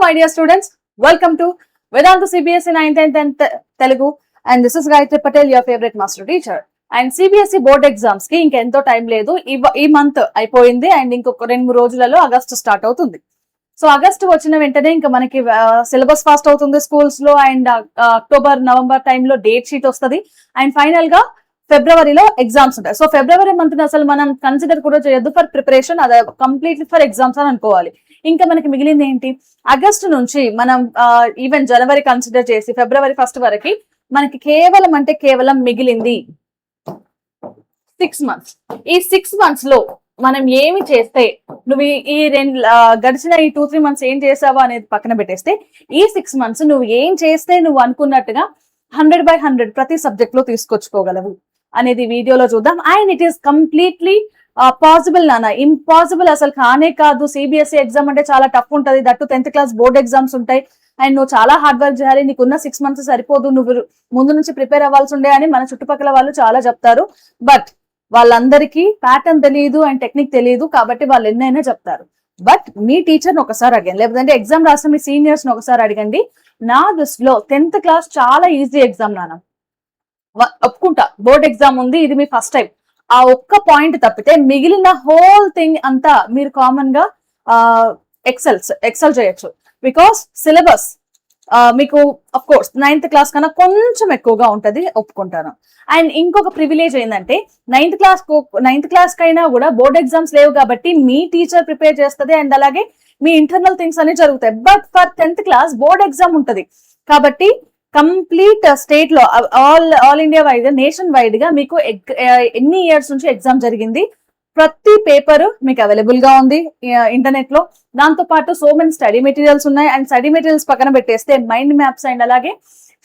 my dear students, welcome to Vedanta CBSE 9th and 10th Telugu, and this is Gayatri Patel, your favorite master teacher. And CBSE board exams ki inka ento time ledu, ee month అయిపోయింది and ఇంకొక 2-3 రోజులలో August start అవుతుంది. So August వచ్చిన వెంటనే ఇంకా మనకి syllabus fast అవుతుంది schools లో, అండ్ అక్టోబర్ నవంబర్ టైంలో డేట్ షీట్ వస్తుంది, అండ్ ఫైనల్ గా ఫిబ్రవరిలో ఎగ్జామ్స్ ఉంటాయి. సో ఫిబ్రవరి మంత్ అసలు మనం కన్సిడర్ కూడా చేయొద్దు ఫర్ ప్రిపరేషన్, అది కంప్లీట్లీ ఫర్ ఎగ్జామ్స్ అని అనుకోవాలి. ఇంకా మనకి మిగిలింది ఏంటి, ఆగస్టు నుంచి మనం ఈవెన్ జనవరి కన్సిడర్ చేసి ఫిబ్రవరి 1st వరకు మనకి కేవలం మిగిలింది 6 months. ఈ 6 months లో మనం ఏమి చేస్తే నువ్వు ఈ గడిచిన ఈ 2-3 months ఏం చేసావా అనేది పక్కన పెట్టేస్తే, ఈ 6 months నువ్వు ఏం చేస్తే నువ్వు అనుకున్నట్టుగా 100/100 ప్రతి సబ్జెక్ట్ లో తీసుకొచ్చుకోగలవు అనేది వీడియోలో చూద్దాం. And it is completely possible నాన్న, ఇంపాసిబుల్ అసలు కానే కాదు. సిబిఎస్ఈ ఎగ్జామ్ అంటే చాలా టఫ్ ఉంటుంది, that 10th class board exams ఉంటాయి, అండ్ నువ్వు చాలా హార్డ్ వర్క్ చేయాలి, నీకున్న 6 months సరిపోదు, నువ్వు ముందు నుంచి ప్రిపేర్ అవ్వాల్సి ఉండే అని మన చుట్టుపక్కల వాళ్ళు చాలా చెప్తారు. బట్ వాళ్ళందరికీ ప్యాటర్న్ తెలియదు అండ్ టెక్నిక్ తెలియదు, కాబట్టి వాళ్ళు ఎన్నైనా చెప్తారు. బట్ మీ టీచర్ని ఒకసారి అడగండి, లేదంటే ఎగ్జామ్ రాసిన మీ సీనియర్స్ ని ఒకసారి అడగండి. నా దృష్టిలో 10th క్లాస్ చాలా ఈజీ ఎగ్జామ్ నాన్న, ఒప్పుకుంటా. బోర్డ్ ఎగ్జామ్ ఉంది, ఇది మీ ఫస్ట్ టైం. ఆ ఒక్క పాయింట్ తప్పితే మిగిలిన హోల్ థింగ్ అంతా మీరు కామన్ గా ఎక్సెల్ చేయొచ్చు. బికాస్ సిలబస్ మీకు అఫ్ కోర్స్ 9th క్లాస్ కన్నా కొంచెం ఎక్కువగా ఉంటది, ఒప్పుకుంటాను. అండ్ ఇంకొక ప్రివిలేజ్ ఏంటంటే 9th క్లాస్ కైనా కూడా బోర్డ్ ఎగ్జామ్స్ లేవు కాబట్టి మీ టీచర్ ప్రిపేర్ చేస్తుంది, అండ్ అలాగే మీ ఇంటర్నల్ థింగ్స్ అన్ని జరుగుతాయి. But for 10th class board exam ఉంటది కాబట్టి కంప్లీట్ స్టేట్ లో all India wide nation wide గా మీకు ఎన్ని ఇయర్స్ నుంచి ఎగ్జామ్ జరిగింది, ప్రతి పేపర్ మీకు అవైలబుల్ గా ఉంది ఇంటర్నెట్ లో. దాంతో పాటు సో మెనీ స్టడీ మెటీరియల్స్ ఉన్నాయి, అండ్ స్టడీ మెటీరియల్స్ పక్కన పెట్టేస్తే మైండ్ మ్యాప్స్ అండ్ అలాగే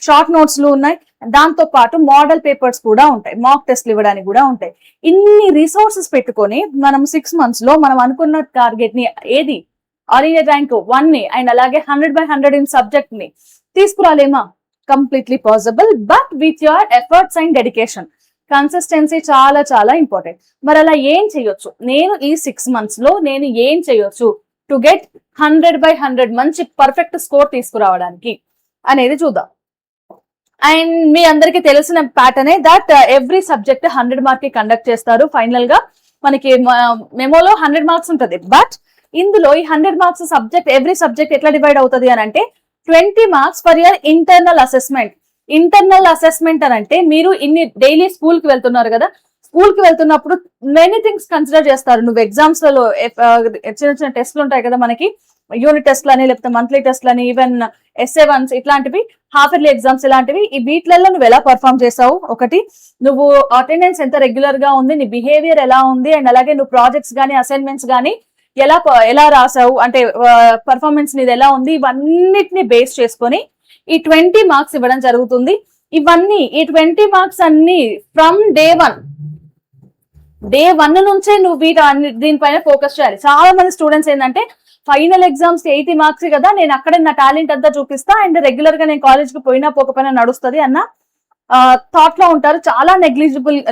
షార్ట్ నోట్స్ లు ఉన్నాయి. దాంతో పాటు మోడల్ పేపర్స్ కూడా ఉంటాయి, మాక్ టెస్ట్లు ఇవ్వడానికి కూడా ఉంటాయి. ఇన్ని రిసోర్సెస్ పెట్టుకొని మనం 6 months లో మనం అనుకున్న టార్గెట్ ని, ఏది ఆల్ ఇండియా ర్యాంక్ 1 ని అండ్ అలాగే 100/100 ఇన్ సబ్జెక్ట్ ని తీసుకురాలేమా? Completely possible, but with your efforts and dedication. Consistency చాలా చాలా ఇంపార్టెంట్. మరి అలా ఏం చేయొచ్చు, నేను ఈ 6 months లో నేను ఏం చేయొచ్చు టు గెట్ 100/100 మంచి పర్ఫెక్ట్ స్కోర్ తీసుకురావడానికి అనేది చూద్దాం. అండ్ మీ అందరికి తెలిసిన ప్యాటర్నే దట్ ఎవ్రీ సబ్జెక్ట్ 100 మార్క్ కి కండక్ట్ చేస్తారు. ఫైనల్ గా మనకి మెమోలో 100 మార్క్స్ ఉంటుంది. బట్ ఇందులో ఈ 100 మార్క్స్ సబ్జెక్ట్, ఎవ్రీ సబ్జెక్ట్ ఎట్లా డివైడ్ అవుతుంది అని అంటే 20 marks for your internal assessment. Internal assessment అని అంటే మీరు ఇన్ని డైలీ స్కూల్ కి వెళ్తున్నారు కదా, స్కూల్ కి వెళ్తున్నప్పుడు మెనీ థింగ్స్ కన్సిడర్ చేస్తారు. నువ్వు ఎగ్జామ్స్ లలో చిన్న చిన్న టెస్ట్లు ఉంటాయి కదా మనకి, యూనిట్ టెస్ట్లు అని, లేకపోతే మంత్లీ టెస్ట్లు అని, ఈవెన్ essay-1s ఇట్లాంటివి, హాఫ్ ఇయర్లీ ఎగ్జామ్స్ ఇలాంటివి. ఈ వీటిలలో నువ్వు ఎలా పర్ఫామ్ చేసావు, ఒకటి నువ్వు అటెండెన్స్ ఎంత రెగ్యులర్ గా ఉంది, నీ బిహేవియర్ ఎలా ఉంది, అండ్ అలాగే నువ్వు ప్రాజెక్ట్స్ గానీ అసైన్మెంట్స్ గానీ ఎలా రాసావు, అంటే పర్ఫార్మెన్స్ నీది ఎలా ఉంది, ఇవన్నిటిని బేస్ చేసుకొని ఈ 20 marks ఇవ్వడం జరుగుతుంది. ఇవన్నీ ఈ 20 marks అన్ని ఫ్రమ్ డే 1 నుంచే నువ్వు దీనిపైన ఫోకస్ చేయాలి. చాలా మంది స్టూడెంట్స్ ఏంటంటే ఫైనల్ ఎగ్జామ్స్ 80 marks కదా, నేను అక్కడే నా టాలెంట్ అంతా చూపిస్తా అండ్ రెగ్యులర్ గా నేను కాలేజ్ కి పోయినా పోకపోయినా నడుస్తుంది అన్న థాట్ లో ఉంటారు. చాలా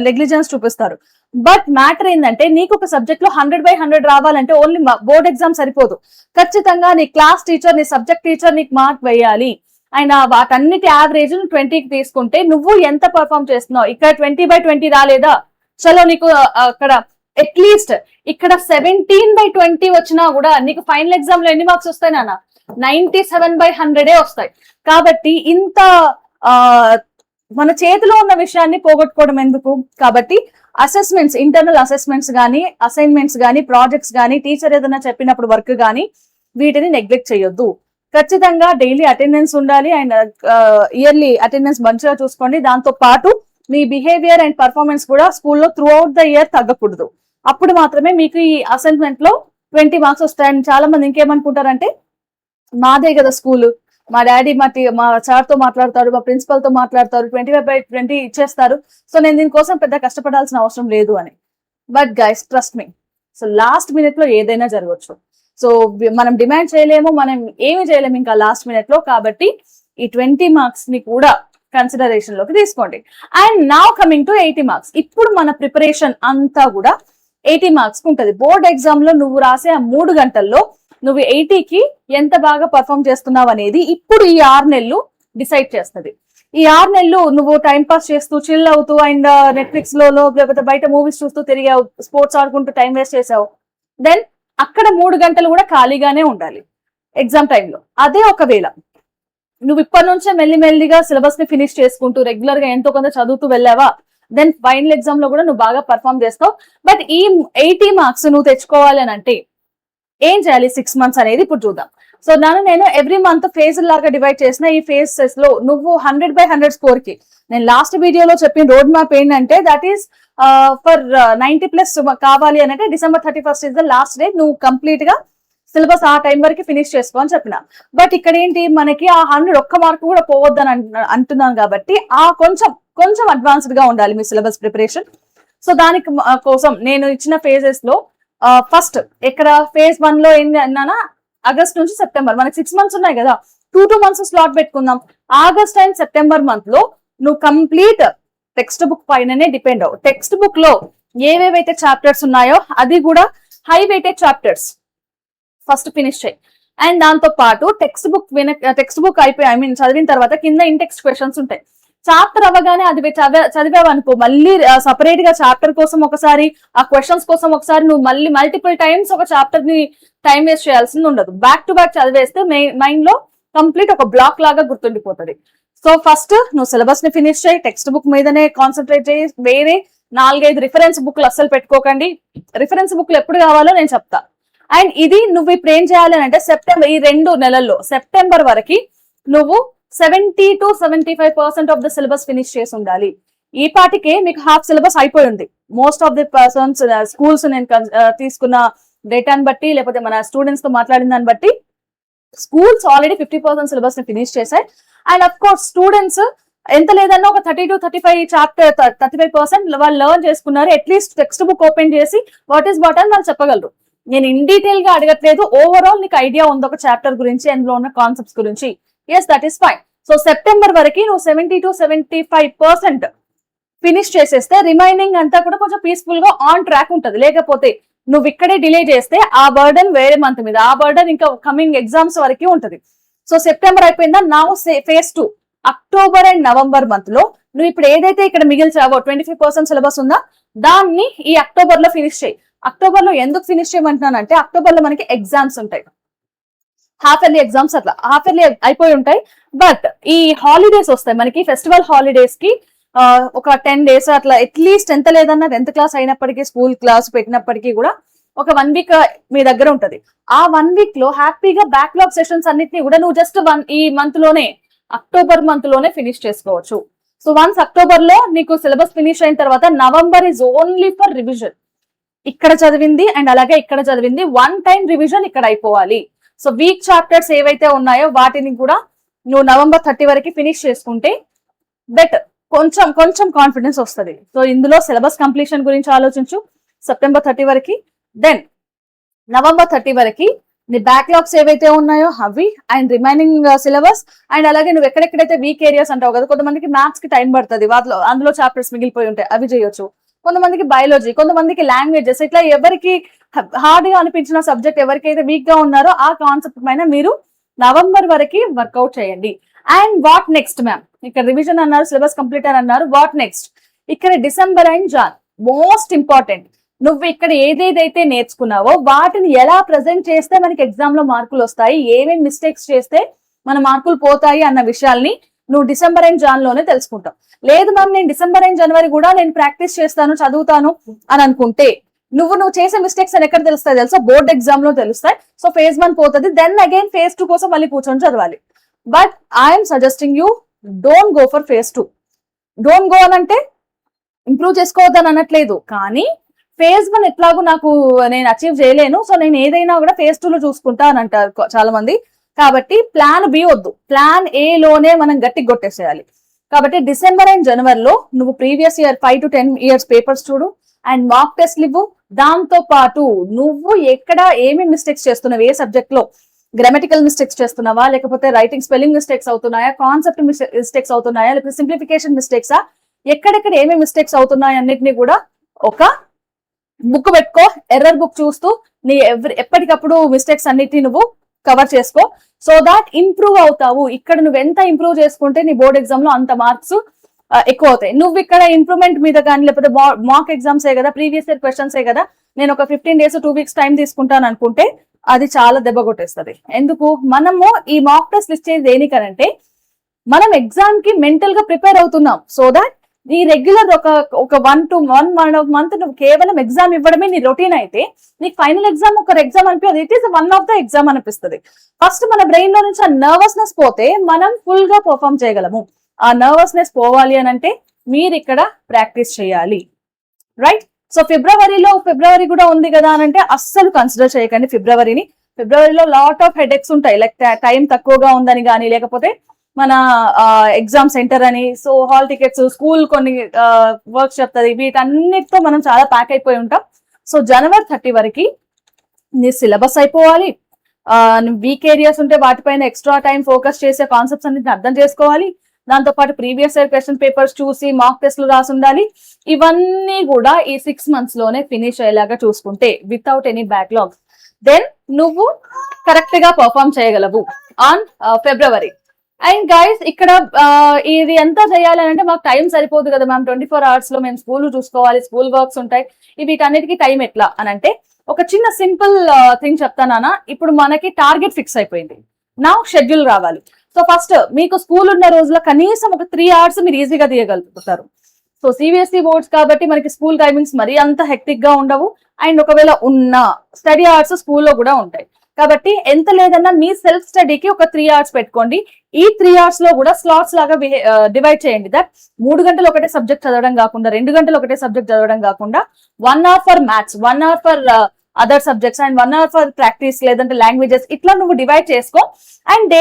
నెగ్లిజెన్స్ చూపిస్తారు. బట్ మ్యాటర్ ఏంటంటే నీకు ఒక సబ్జెక్ట్ లో 100/100 రావాలంటే ఓన్లీ బోర్డ్ ఎగ్జామ్ సరిపోదు. ఖచ్చితంగా నీ క్లాస్ టీచర్, నీ సబ్జెక్ట్ టీచర్ నీకు మార్క్ వేయాలి. అండ్ వాటన్నిటి యావరేజ్ 20కి తీసుకుంటే నువ్వు ఎంత పర్ఫామ్ చేస్తున్నావు. ఇక్కడ 20/20 రాలేదా, చలో నీకు అక్కడ అట్లీస్ట్ ఇక్కడ 17/20 వచ్చినా కూడా నీకు ఫైనల్ ఎగ్జామ్ లో ఎన్ని మార్క్స్ వస్తాయి నాన్న? 97/100 వస్తాయి. కాబట్టి ఇంత మన చేతిలో ఉన్న విషయాన్ని పోగొట్టుకోవడం ఎందుకు? కాబట్టి అసెస్మెంట్స్, ఇంటర్నల్ అసెస్మెంట్స్ గానీ, అసైన్మెంట్స్ గానీ, ప్రాజెక్ట్స్ గానీ, టీచర్ ఏదైనా చెప్పినప్పుడు వర్క్ గానీ వీటిని నెగ్లెక్ట్ చేయొద్దు. ఖచ్చితంగా డైలీ అటెండెన్స్ ఉండాలి, అండ్ ఇయర్లీ అటెండెన్స్ మంచిగా చూసుకోండి. దాంతో పాటు మీ బిహేవియర్ అండ్ పర్ఫార్మెన్స్ కూడా స్కూల్లో త్రూ అవుట్ ద ఇయర్ తగ్గకూడదు. అప్పుడు మాత్రమే మీకు ఈ అసైన్మెంట్ లో 20 marks వస్తాయని చాలా మంది ఇంకేమనుకుంటారంటే, మాదే కదా స్కూల్, మా డాడీ మా సార్ తో మాట్లాడతారు, మా ప్రిన్సిపల్ తో మాట్లాడతారు, 25/20 ఇచ్చేస్తారు, సో నేను దీనికోసం పెద్ద కష్టపడాల్సిన అవసరం లేదు అని. But guys trust me, so last minute లో ఏదైనా జరగవచ్చు. సో మనం డిమాండ్ చేయలేము, మనం ఏమి చేయలేము ఇంకా లాస్ట్ మినిట్ లో. కాబట్టి ఈ 20 marks ని కూడా కన్సిడరేషన్ లోకి తీసుకోండి. And now coming to 80 marks. ఇప్పుడు మన ప్రిపరేషన్ అంతా కూడా 80 marks ఉంటుంది. బోర్డ్ ఎగ్జామ్ లో నువ్వు రాసే ఆ 3 గంటల్లో నువ్వు 80కి ఎంత బాగా పర్ఫామ్ చేస్తున్నావు అనేది ఇప్పుడు ఈ 6 నెలలు డిసైడ్ చేస్తుంది. ఈ 6 నెలలు నువ్వు టైం పాస్ చేస్తూ చిల్ అవుతూ అండ్ నెట్ఫ్లిక్స్ లో లేకపోతే బయట మూవీస్ చూస్తూ తిరిగావు, స్పోర్ట్స్ ఆడుకుంటూ టైం వేస్ట్ చేసావు, దెన్ అక్కడ 3 గంటలు కూడా ఖాళీగానే ఉండాలి ఎగ్జామ్ టైంలో. అదే ఒకవేళ నువ్వు ఇప్పటి నుంచే మెల్లిమెల్లిగా సిలబస్ ని ఫినిష్ చేసుకుంటూ రెగ్యులర్ గా ఎంతో కొంత చదువుతూ వెళ్ళావా, దెన్ ఫైనల్ ఎగ్జామ్ లో కూడా నువ్వు బాగా పర్ఫామ్ చేస్తావు. బట్ ఈ 80 మార్క్స్ నువ్వు తెచ్చుకోవాలి అని అంటే ఏం చేయాలి 6 months అనేది ఇప్పుడు చూద్దాం. సో నేను ఎవ్రీ మంత్ ఫేజ్ లాగా డివైడ్ చేసిన ఈ ఫేజెస్ లో నువ్వు 100/100 స్కోర్ కి నేను లాస్ట్ వీడియోలో చెప్పిన రోడ్ మ్యాప్ ఏంటంటే దట్ ఈస్ ఫర్ 90+ కావాలి అని అంటే December 31st is the last day. నువ్వు కంప్లీట్ గా సిలబస్ ఆ టైం వరకు ఫినిష్ చేసుకో అని చెప్పిన. బట్ ఇక్కడ ఏంటి మనకి ఆ 100 ఒక్క మార్క్ కూడా పోవద్దని అంటున్నాను కాబట్టి ఆ కొంచెం అడ్వాన్స్డ్ గా ఉండాలి మీ సిలబస్ ప్రిపరేషన్. సో దానికి కోసం నేను ఇచ్చిన ఫేజెస్ లో ఫస్ట్ ఇక్కడ phase 1 లో ఏంటి అన్నానా, ఆగస్ట్ నుంచి సెప్టెంబర్, మనకి 6 months ఉన్నాయి కదా, 2 months స్లాట్ పెట్టుకుందాం. ఆగస్ట్ అండ్ సెప్టెంబర్ మంత్ లో నువ్వు కంప్లీట్ టెక్స్ట్ బుక్ పైననే డిపెండ్ అవ్వు. టెక్స్ట్ బుక్ లో ఏవేవైతే చాప్టర్స్ ఉన్నాయో అది కూడా high weighted chapters first finish చేయి. అండ్ దాంతో పాటు టెక్స్ట్ బుక్ అయిపోయి చదివిన తర్వాత కింద ఇంటెక్స్ట్ క్వశ్చన్స్ ఉంటాయి. చాప్టర్ అవ్వగానే అది చదివావు అనుకో, మళ్ళీ సపరేట్ గా చాప్టర్ కోసం ఒకసారి, ఆ క్వశ్చన్స్ కోసం ఒకసారి నువ్వు మళ్ళీ మల్టిపుల్ టైమ్స్ ఒక చాప్టర్ ని టైం వేస్ట్ చేయాల్సింది ఉండదు. బ్యాక్ టు బ్యాక్ చదివేస్తే మైండ్ లో కంప్లీట్ ఒక బ్లాక్ లాగా గుర్తుండిపోతుంది. సో ఫస్ట్ నువ్వు సిలబస్ ని ఫినిష్ చేయి, టెక్స్ట్ బుక్ మీదనే కాన్సన్ట్రేట్ చేయి. వేరే 4-5 రిఫరెన్స్ బుక్లు అస్సలు పెట్టుకోకండి. రిఫరెన్స్ బుక్లు ఎప్పుడు కావాలో నేను చెప్తా. అండ్ ఇది నువ్వు ఇప్పుడు ఏం చేయాలి అంటే సెప్టెంబర్, ఈ 2 నెలల్లో సెప్టెంబర్ వరకు నువ్వు 70 to 75% of the syllabus finish చేసి ఉండాలి. ఈ పాటికే మీకు హాఫ్ సిలబస్ అయిపోయి ఉంది. Most of the persons schools నేను తీసుకున్న డేటాని బట్టి లేకపోతే మన స్టూడెంట్స్ తో మాట్లాడిన దాన్ని బట్టి స్కూల్స్ ఆల్రెడీ 50% సిలబస్ ని ఫినిష్ చేశాయి. అండ్ అఫ్ కోర్స్ స్టూడెంట్స్ ఎంత లేదన్నా ఒక 30 to 35% వాళ్ళు లెర్న్ చేసుకున్నారు. అట్లీస్ట్ టెక్స్ట్ బుక్ ఓపెన్ చేసి వాట్ ఈస్ వాట్ అని వాళ్ళు చెప్పగలరు. నేను ఇన్ డీటెయిల్ గా అడగట్లేదు, ఓవరాల్ నీకు ఐడియా ఉంది ఒక చాప్టర్ గురించి, అందులో ఉన్న కాన్సెప్ట్స్ గురించి. Yes, that is fine. So September వరకు నువ్వు 70 to 75% ఫినిష్ చేసేస్తే రిమైనింగ్ అంతా కూడా కొంచెం పీస్ఫుల్ గా ఆన్ ట్రాక్ ఉంటుంది. లేకపోతే నువ్వు ఇక్కడే డిలే చేస్తే ఆ బర్డన్ వేరే మంత్ మీద, ఆ బర్డన్ ఇంకా కమింగ్ ఎగ్జామ్స్ వరకు ఉంటుంది. సో సెప్టెంబర్ అయిపోయిందా, నా phase 2 October and November month లో నువ్వు ఇప్పుడు ఏదైతే ఇక్కడ మిగిల్చావో 25% సిలబస్ ఉందా దాన్ని ఈ అక్టోబర్ లో ఫినిష్ చేయి. అక్టోబర్ లో ఎందుకు ఫినిష్ చేయమంటున్నానంటే అక్టోబర్ లో మనకి ఎగ్జామ్స్ ఉంటాయి, హాఫ్ ఇయర్లీ ఎగ్జామ్స్, అట్లా హాఫ్ ఇయర్లీ అయిపోయి ఉంటాయి. బట్ ఈ హాలిడేస్ వస్తాయి మనకి, ఫెస్టివల్ హాలిడేస్ కి ఒక 10 days అట్లా అట్లీస్ట్ ఎంత లేదన్నా 10th క్లాస్ అయినప్పటికీ, స్కూల్ క్లాస్ పెట్టినప్పటికీ కూడా ఒక 1 week మీ దగ్గర ఉంటది. ఆ 1 week లో హ్యాపీగా బ్యాక్లాగ్ సెషన్స్ అన్నిటిని కూడా నువ్వు జస్ట్ ఈ మంత్ లోనే, అక్టోబర్ మంత్ లోనే ఫినిష్ చేసుకోవచ్చు. సో వన్స్ అక్టోబర్ లో నీకు సిలబస్ ఫినిష్ అయిన తర్వాత November is only for revision. ఇక్కడ చదివింది అండ్ అలాగే ఇక్కడ చదివింది 1 time రివిజన్ ఇక్కడ అయిపోవాలి. సో వీక్ చాప్టర్స్ ఏవైతే ఉన్నాయో వాటిని కూడా నువ్వు November 30 వరకు ఫినిష్ చేసుకుంటే బెటర్, కొంచెం కాన్ఫిడెన్స్ వస్తుంది. సో ఇందులో సిలబస్ కంప్లీషన్ గురించి ఆలోచించు September 30 వరకు. దెన్ November 30 వరకు నీ బ్యాక్లాగ్స్ ఏవైతే ఉన్నాయో అవి అండ్ రిమైనింగ్ సిలబస్ అండ్ అలాగే నువ్వు ఎక్కడెక్కడైతే వీక్ ఏరియాస్ అంటావు కదా, కొంతమందికి మ్యాథ్స్ కి టైం పడుతుంది, అందులో చాప్టర్స్ మిగిలిపోయి ఉంటాయి, అవి చేయొచ్చు. కొంతమందికి బయాలజీ, కొంతమందికి లాంగ్వేజెస్, ఇట్లా ఎవరికి హార్డ్ గా అనిపించిన సబ్జెక్ట్ ఎవరికైతే వీక్ గా ఉన్నారో ఆ కాన్సెప్ట్ పైన మీరు నవంబర్ వరకు వర్కౌట్ చేయండి. అండ్ వాట్ నెక్స్ట్ మ్యామ్, ఇక్కడ రివిజన్ అన్నారు, సిలబస్ కంప్లీట్ అని అన్నారు, వాట్ నెక్స్ట్? ఇక్కడ December and Jan most important. నువ్వు ఇక్కడ ఏదేదైతే నేర్చుకున్నావో వాటిని ఎలా ప్రజెంట్ చేస్తే మనకి ఎగ్జామ్ లో మార్కులు వస్తాయి, ఏమేమి మిస్టేక్స్ చేస్తే మన మార్కులు పోతాయి అన్న విషయాల్ని నువ్వు డిసెంబర్ అండ్ జాన్ లోనే తెలుసుకుంటావు. లేదు మ్యామ్ నేను డిసెంబర్ అండ్ జనవరి కూడా నేను ప్రాక్టీస్ చేస్తాను, చదువుతాను అని అనుకుంటే నువ్వు చేసే మిస్టేక్స్ అని ఎక్కడ తెలుస్తాయి తెలుసా? బోర్డ్ ఎగ్జామ్ లో తెలుస్తాయి. సో phase 1 పోతుంది, దెన్ అగైన్ phase 2 కోసం మళ్ళీ కూర్చొని చదవాలి. But I'm suggesting you don't go for phase 2. Don't go అని అంటే ఇంప్రూవ్ చేసుకోవద్దని అనట్లేదు, కానీ phase 1 ఎట్లాగో నేను అచీవ్ చేయలేను, సో నేను ఏదైనా కూడా phase 2 లో చూసుకుంటా అని అంటారు చాలా మంది. కాబట్టి ప్లాన్ బి వద్దు, ప్లాన్ ఏ లోనే మనం గట్టి కొట్టేసేయాలి. కాబట్టి డిసెంబర్ అండ్ జనవరిలో నువ్వు previous year 5 to 10 years papers చూడు అండ్ మాక్ టెస్ట్లు ఇవ్వు. దాంతో పాటు నువ్వు ఎక్కడ ఏమేమి మిస్టేక్స్ చేస్తున్నావు, ఏ సబ్జెక్ట్ లో గ్రామటికల్ మిస్టేక్స్ చేస్తున్నావా, లేకపోతే రైటింగ్ స్పెల్లింగ్ మిస్టేక్స్ అవుతున్నాయా, కాన్సెప్ట్ మిస్టేక్స్ అవుతున్నాయా, లేకపోతే సింప్లిఫికేషన్ మిస్టేక్సా, ఎక్కడెక్కడ ఏమేమి మిస్టేక్స్ అవుతున్నాయి అన్నిటిని కూడా ఒక బుక్ పెట్టుకో, ఎర్రర్ బుక్ చూస్తూ నీ ఎప్పటికప్పుడు మిస్టేక్స్ అన్నిటిని నువ్వు కవర్ చేసుకో, సో దాట్ ఇంప్రూవ్ అవుతావు. ఇక్కడ నువ్వు ఎంత ఇంప్రూవ్ చేసుకుంటే నీ బోర్డ్ ఎగ్జామ్ లో అంత మార్క్స్ ఎక్కువ అవుతాయి. నువ్వు ఇక్కడ ఇంప్రూవ్మెంట్ మీద కానీ లేకపోతే మాక్ ఎగ్జామ్సే కదా, ప్రీవియస్ ఇయర్ క్వశ్చన్సే కదా, నేను ఒక 15 days 2 weeks టైం తీసుకుంటాను అనుకుంటే అది చాలా దెబ్బ కొట్టేస్తుంది. ఎందుకు? మనము ఈ మాక్ టెస్ట్ ఇచ్చేది దేనికనంటే మనం ఎగ్జామ్ కి మెంటల్ గా ప్రిపేర్ అవుతున్నాం. సో దాట్ నీ రెగ్యులర్ ఒక 1 month నువ్వు కేవలం ఎగ్జామ్ ఇవ్వడమే నీ రొటీన్ అయితే నీకు ఫైనల్ ఎగ్జామ్ ఒక ఎగ్జామ్ అనిపించదు, it is one of the exam అనిపిస్తుంది. ఫస్ట్ మన బ్రెయిన్ లో నుంచి ఆ నర్వస్నెస్ పోతే మనం ఫుల్ గా పర్ఫామ్ చేయగలము. ఆ నర్వస్నెస్ పోవాలి అని అంటే మీరు ఇక్కడ ప్రాక్టీస్ చేయాలి, రైట్? సో ఫిబ్రవరి కూడా ఉంది కదా అని అంటే అస్సలు కన్సిడర్ చేయకండి ఫిబ్రవరిలో లాట్ ఆఫ్ హెడేక్స్ ఉంటాయి, లైక్ టైం తక్కువగా ఉందని కానీ, లేకపోతే మన ఎగ్జామ్ సెంటర్ అని, సో హాల్ టికెట్స్, స్కూల్ కొన్ని వర్క్స్ చెప్తుంది, వీటన్నిటితో మనం చాలా ప్యాక్ అయిపోయి ఉంటాం. సో January 30 వరకు నీ సిలబస్ అయిపోవాలి. వీక్ ఏరియాస్ ఉంటే వాటిపైన ఎక్స్ట్రా టైం ఫోకస్ చేసే కాన్సెప్ట్స్ అన్నిటిని అర్థం చేసుకోవాలి. దాంతో పాటు ప్రీవియస్ ఇయర్ క్వశ్చన్ పేపర్స్ చూసి మాక్ టెస్ట్లు రాసి ఉండాలి. ఇవన్నీ కూడా ఈ 6 months లోనే ఫినిష్ అయ్యేలాగా చూసుకుంటే వితౌట్ ఎనీ బ్యాక్లాగ్, దెన్ నువ్వు కరెక్ట్ గా పర్ఫామ్ చేయగలవు ఆన్ February. అండ్ గైస్ ఇక్కడ ఇది ఎంత చేయాలని అంటే మాకు టైం సరిపోదు కదా మ్యామ్, 24 hours లో మేము స్కూల్ చూసుకోవాలి, స్కూల్ వర్క్స్ ఉంటాయి, వీటన్నిటికీ టైం ఎట్లా అని అంటే ఒక చిన్న సింపుల్ థింగ్ చెప్తానా. ఇప్పుడు మనకి టార్గెట్ ఫిక్స్ అయిపోయింది, నా షెడ్యూల్ రావాలి. సో ఫస్ట్ మీకు స్కూల్ ఉన్న రోజులో కనీసం ఒక 3 hours మీరు ఈజీగా తీయగలుగుతారు. సో CBSE బోర్డ్స్ కాబట్టి మనకి స్కూల్ టైమింగ్స్ మరీ అంత హెక్టిక్ గా ఉండవు, అండ్ ఒకవేళ ఉన్న స్టడీ అవర్స్ స్కూల్లో కూడా ఉంటాయి. కాబట్టి ఎంత లేదన్నా మీ సెల్ఫ్ స్టడీకి ఒక 3 hours పెట్టుకోండి. ఈ 3 hours లో కూడా స్లాట్స్ లాగా డివైడ్ చేయండి. దట్ 3 గంటలు ఒకటే సబ్జెక్ట్ చదవడం కాకుండా, 2 గంటలు ఒకటే సబ్జెక్ట్ చదవడం కాకుండా 1 hour for maths, 1 hour for other subjects and 1 hour for practice లేదంటే లాంగ్వేజెస్, ఇట్లా నువ్వు డివైడ్ చేసుకో. అండ్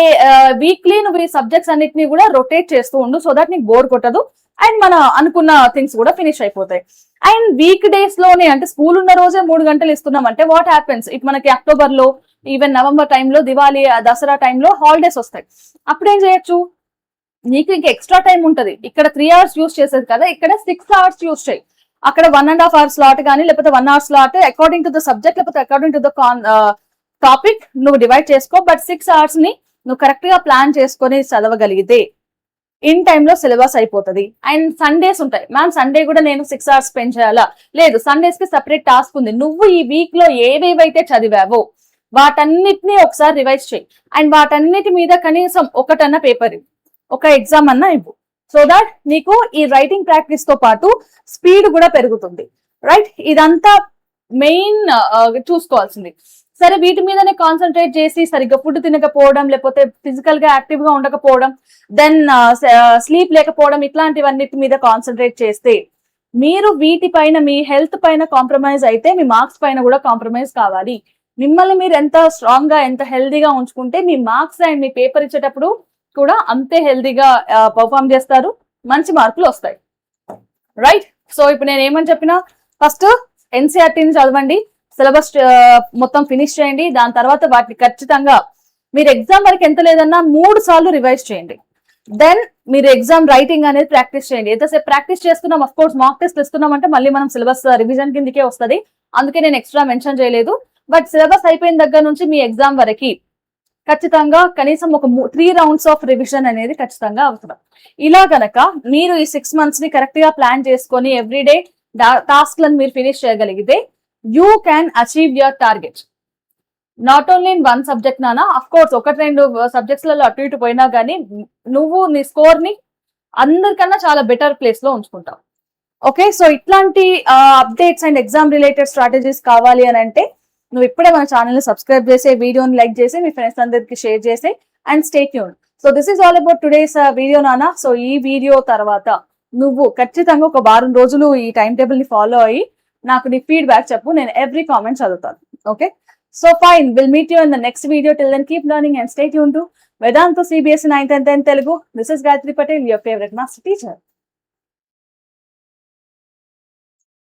వీక్లీ నువ్వు ఈ సబ్జెక్ట్స్ అన్నిటిని కూడా రొటేట్ చేస్తూ ఉండు, సో దట్ నీకు బోర్ కొట్టదు అండ్ మన అనుకున్న థింగ్స్ కూడా ఫినిష్ అయిపోతాయి. అండ్ వీక్ డేస్ లోనే అంటే స్కూల్ ఉన్న రోజే 3 గంటలు ఇస్తున్నాం అంటే వాట్ హ్యాపెన్స్, ఇప్పుడు మనకి అక్టోబర్ లో ఈవెన్ నవంబర్ టైంలో దివాళీ దసరా టైంలో హాలిడేస్ వస్తాయి. అప్పుడు ఏం చేయొచ్చు, నీకు ఇంకా ఎక్స్ట్రా టైం ఉంటది. ఇక్కడ 3 hours యూస్ చేసేది కదా, ఇక్కడ 6 hours యూస్ చేయి. అక్కడ 1.5 hour స్లాట్ కానీ లేకపోతే 1 hour slot according to the subject లేకపోతే అకార్డింగ్ టు ద టాపిక్ నువ్వు డివైడ్ చేసుకో. బట్ 6 hours ని నువ్వు కరెక్ట్ గా ప్లాన్ చేసుకొని చదవగలిగితే ఇన్ టైంలో సిలబస్ అయిపోతుంది. అండ్ సండేస్ ఉంటాయి మ్యామ్, సండే కూడా నేను 6 hours స్పెండ్ చేయాలా? లేదు, సండేస్ కి సెపరేట్ టాస్క్ ఉంది. నువ్వు ఈ వీక్ లో ఏవేవైతే చదివావో వాటన్నిటిని ఒకసారి రివైజ్ చేయి. అండ్ వాటన్నిటి మీద కనీసం ఒకటన్నా పేపర్ ఇవ్వు, ఒక ఎగ్జామ్ అన్నా ఇవ్వు, సో దాట్ నీకు ఈ రైటింగ్ ప్రాక్టీస్ తో పాటు స్పీడ్ కూడా పెరుగుతుంది, రైట్? ఇదంతా మెయిన్ చూసుకోవాల్సింది. సరే, వీటి మీదనే కాన్సన్ట్రేట్ చేసి సరిగ్గా ఫుడ్ తినకపోవడం, లేకపోతే ఫిజికల్ గా యాక్టివ్ గా ఉండకపోవడం, దెన్ స్లీప్ లేకపోవడం, ఇట్లాంటివన్నిటి మీద కాన్సన్ట్రేట్ చేస్తే మీరు వీటిపైన మీ హెల్త్ పైన కాంప్రమైజ్ అయితే మీ మార్క్స్ పైన కూడా కాంప్రమైజ్ కావాలి. మిమ్మల్ని మీరు ఎంత స్ట్రాంగ్ గా ఎంత హెల్దీగా ఉంచుకుంటే మీ మార్క్స్ అండ్ మీ పేపర్ ఇచ్చేటప్పుడు కూడా అంతే హెల్దీగా పర్ఫామ్ చేస్తారు, మంచి మార్కులు వస్తాయి, రైట్? సో ఇప్పుడు నేను ఏమని చెప్పినా, ఫస్ట్ NCERTని చదవండి, సిలబస్ మొత్తం ఫినిష్ చేయండి. దాని తర్వాత వాటిని ఖచ్చితంగా మీరు ఎగ్జామ్ వరకు ఎంత లేదన్నా 3 సార్లు రివైజ్ చేయండి. దెన్ మీరు ఎగ్జామ్ రైటింగ్ అనేది ప్రాక్టీస్ చేయండి. ఎంతసేపు ప్రాక్టీస్ చేస్తున్నాం, అఫ్ కోర్స్ మాక్ టెస్ట్ ఇస్తున్నాం అంటే మళ్ళీ మనం సిలబస్ రివిజన్ కిందకే వస్తుంది, అందుకే నేను ఎక్స్ట్రా మెన్షన్ చేయలేదు. బట్ సిలబస్ అయిపోయిన దగ్గర నుంచి మీ ఎగ్జామ్ వరకు ఖచ్చితంగా కనీసం ఒక 3 rounds ఆఫ్ రివిజన్ అనేది ఖచ్చితంగా అవసరం. ఇలా గనక మీరు ఈ 6 months ని కరెక్ట్ గా ప్లాన్ చేసుకొని ఎవ్రీడే టాస్క్ లను మీరు ఫినిష్ చేయగలిగితే you can achieve your target. Not only in 1 subject నానా, అఫ్ కోర్స్ 1-2 subjects లలో అటు ఇటు పోయినా కానీ నువ్వు నీ స్కోర్ ని అందరికన్నా చాలా బెటర్ ప్లేస్ లో ఉంచుకుంటావు. ఓకే, సో ఇట్లాంటి updates and exam related strategies కావాలి అని అంటే నువ్వు ఇప్పుడే మన ఛానల్ ని సబ్స్క్రైబ్ చేసి, వీడియోని లైక్ చేసి, మీ ఫ్రెండ్స్ అందరికి షేర్ చేసి, and stay tuned. So this is all about today's video నానా. సో ఈ వీడియో తర్వాత నువ్వు ఖచ్చితంగా ఒక 1 రోజులు ఈ టైం టేబుల్ ని ఫాలో అయ్యి నాకు నీ ఫీడ్బ్యాక్ చెప్పు, నేను ఎవ్రీ కామెంట్ చదువుతాను. Okay, so fine, will meet you in the next video. Till then keep learning and stay tuned to Vedantu CBSE 9th and 10th Telugu. This is Gayatri Patel, your favorite master teacher.